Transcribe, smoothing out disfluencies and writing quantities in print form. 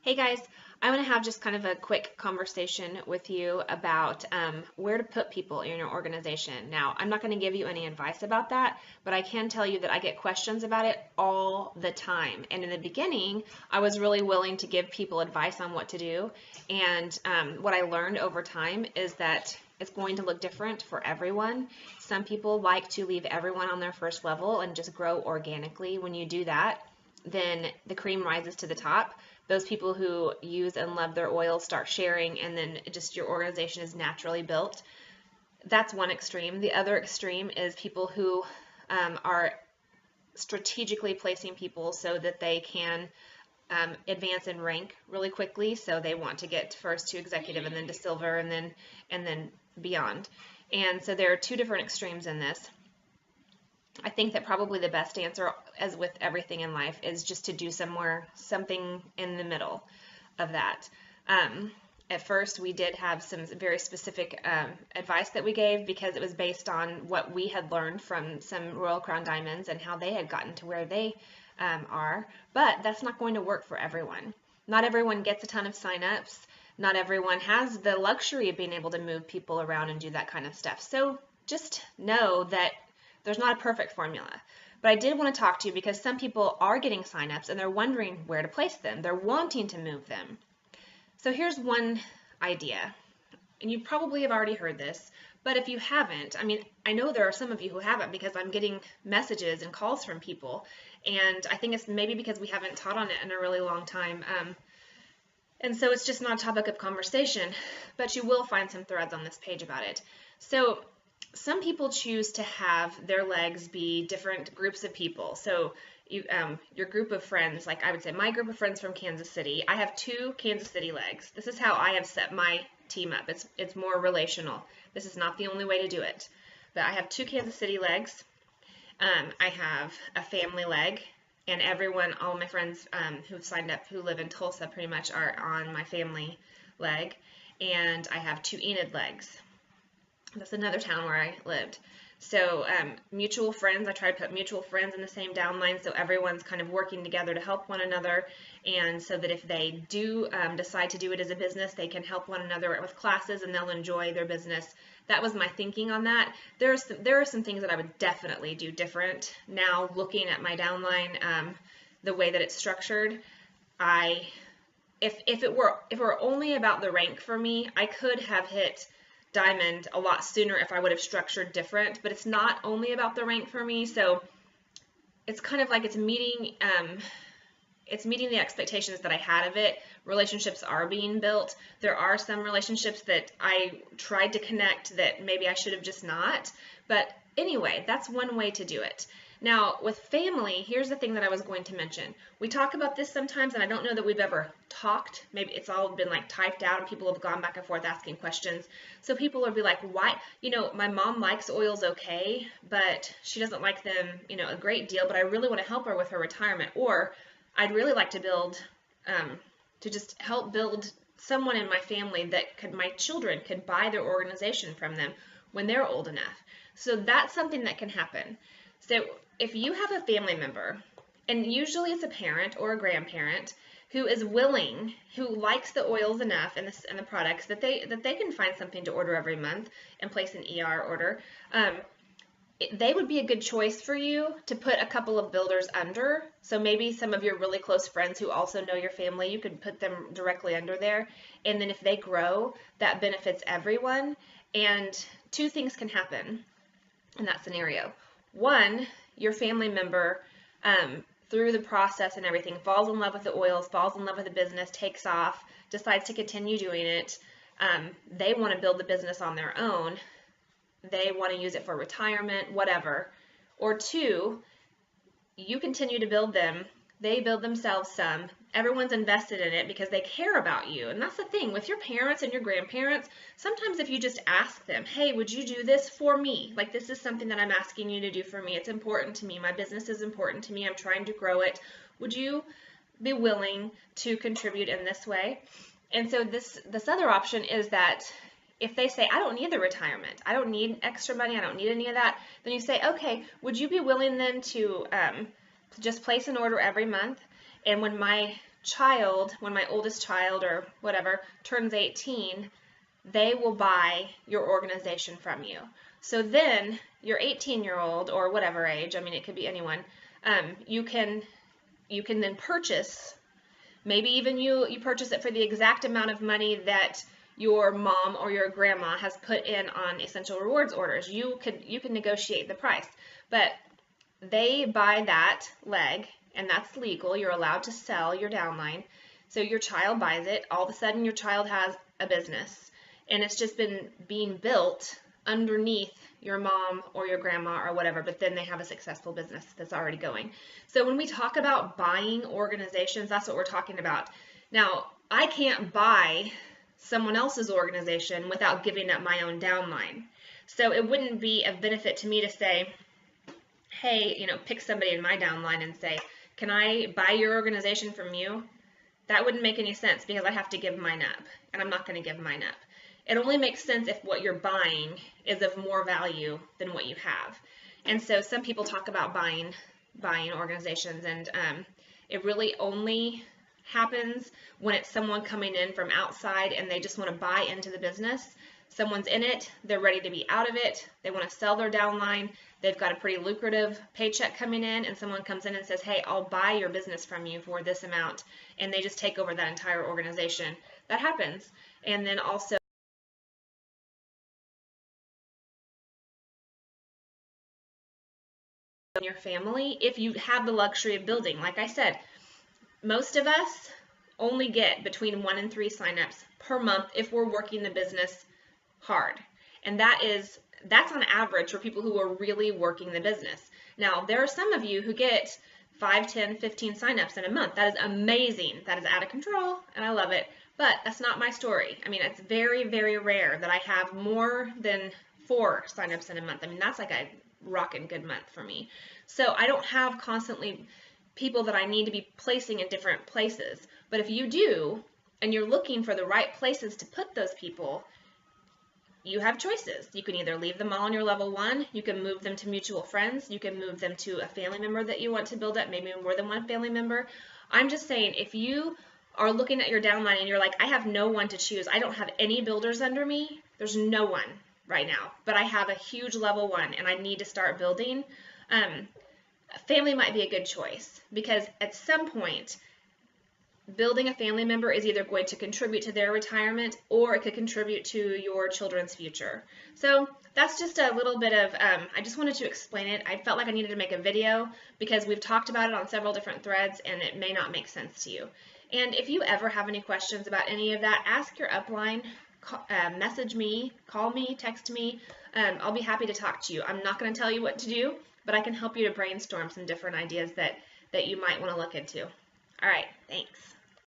Hey guys, I want to have just kind of a quick conversation with you about where to put people in your organization. Now, I'm not going to give you any advice about that, but I can tell you that I get questions about it all the time. And in the beginning, I was really willing to give people advice on what to do. And what I learned over time is that it's going to look different for everyone. Some people like to leave everyone on their first level and just grow organically. When you do that, then the cream rises to the top. Those people who use and love their oils start sharing, and then just your organization is naturally built. That's one extreme. The other extreme is people who are strategically placing people so that they can advance in rank really quickly. So they want to get first to executive and then to silver and then beyond. And so there are two different extremes in this. I think that probably the best answer, as with everything in life, is just to do something in the middle of that. At first, we did have some very specific advice that we gave because it was based on what we had learned from some Royal Crown Diamonds and how they had gotten to where they are. But that's not going to work for everyone. Not everyone gets a ton of signups. Not everyone has the luxury of being able to move people around and do that kind of stuff. So just know that there's not a perfect formula. But I did want to talk to you because some people are getting signups and they're wondering where to place them. They're wanting to move them. So here's one idea. And you probably have already heard this, but if you haven't, I know there are some of you who haven't because I'm getting messages and calls from people. And I think it's maybe because we haven't taught on it in a really long time. And so it's just not a topic of conversation, but you will find some threads on this page about it. So some people choose to have their legs be different groups of people. So your group of friends, like I would say my group of friends from Kansas City, I have two Kansas City legs. This is how I have set my team up. It's more relational. This is not the only way to do it. But I have two Kansas City legs. I have a family leg, and all my friends who've signed up who live in Tulsa pretty much are on my family leg. And I have two Enid legs. That's another town where I lived. So mutual friends, I try to put mutual friends in the same downline so everyone's kind of working together to help one another, and so that if they do decide to do it as a business, they can help one another with classes and they'll enjoy their business. That was my thinking on that. There are some things that I would definitely do different now looking at my downline, the way that it's structured. If it were only about the rank for me, I could have hit diamond a lot sooner if I would have structured different, but it's not only about the rank for me, so it's kind of like it's meeting the expectations that I had of it. Relationships are being built. There are some relationships that I tried to connect that maybe I should have just not, but anyway, that's one way to do it. Now, with family, here's the thing that I was going to mention. We talk about this sometimes, and I don't know that we've ever talked. Maybe it's all been like typed out, and people have gone back and forth asking questions. So people will be like, why? My mom likes oils okay, but she doesn't like them, a great deal, but I really want to help her with her retirement. Or I'd really like to build, to just help build someone in my family that my children could buy their organization from them when they're old enough. So that's something that can happen. So if you have a family member, and usually it's a parent or a grandparent who is willing, who likes the oils enough and the products that they can find something to order every month and place an ER order, they would be a good choice for you to put a couple of builders under. So maybe some of your really close friends who also know your family, you could put them directly under there. And then if they grow, that benefits everyone. And two things can happen in that scenario. One, your family member, through the process and everything, falls in love with the oils, falls in love with the business, takes off, decides to continue doing it. They want to build the business on their own. They want to use it for retirement, whatever. Or two, you continue to build them. They build themselves some. Everyone's invested in it because they care about you. And that's the thing with your parents and your grandparents. Sometimes if you just ask them, hey, would you do this for me? Like, this is something that I'm asking you to do for me. It's important to me. My business is important to me. I'm trying to grow it. Would you be willing to contribute in this way? And so this other option is that if they say, I don't need the retirement, I don't need extra money, I don't need any of that, then you say, okay, would you be willing then to just place an order every month? And when my child, when my oldest child or whatever turns 18, they will buy your organization from you. So then your 18-year-old or whatever age, I mean it could be anyone, you can then purchase, maybe even you purchase it for the exact amount of money that your mom or your grandma has put in on Essential Rewards orders. You can negotiate the price, but they buy that leg, and that's legal. You're allowed to sell your downline. So your child buys it. All of a sudden, your child has a business, and it's just been being built underneath your mom or your grandma or whatever, but then they have a successful business that's already going. So when we talk about buying organizations, that's what we're talking about. Now, I can't buy someone else's organization without giving up my own downline. So it wouldn't be of benefit to me to say, hey, pick somebody in my downline and say, can I buy your organization from you? That wouldn't make any sense because I have to give mine up, and I'm not going to give mine up. It only makes sense if what you're buying is of more value than what you have. And so some people talk about buying organizations, and it really only happens when it's someone coming in from outside and they just want to buy into the business. Someone's in it, they're ready to be out of it, they want to sell their downline, they've got a pretty lucrative paycheck coming in, and someone comes in and says, hey, I'll buy your business from you for this amount, and they just take over that entire organization. That happens. And then also in your family, if you have the luxury of building, like I said, most of us only get between 1 and 3 signups per month if we're working the business hard. And that's on average for people who are really working the business. Now, there are some of you who get 5, 10, 15 signups in a month. That is amazing. That is out of control, and I love it. But that's not my story. I mean, it's very, very rare that I have more than 4 signups in a month. I mean, that's like a rockin' good month for me. So I don't have constantly people that I need to be placing in different places. But if you do, and you're looking for the right places to put those people, you have choices. You can either leave them all on your level 1, you can move them to mutual friends, you can move them to a family member that you want to build up, maybe more than one family member. I'm just saying, if you are looking at your downline and you're like, I have no one to choose, I don't have any builders under me, there's no one right now, but I have a huge level 1 and I need to start building, family might be a good choice, because at some point, building a family member is either going to contribute to their retirement or it could contribute to your children's future. So that's just a little bit of, I just wanted to explain it. I felt like I needed to make a video because we've talked about it on several different threads and it may not make sense to you. And if you ever have any questions about any of that, ask your upline, message me, call me, text me. I'll be happy to talk to you. I'm not going to tell you what to do, but I can help you to brainstorm some different ideas that you might want to look into. All right, thanks.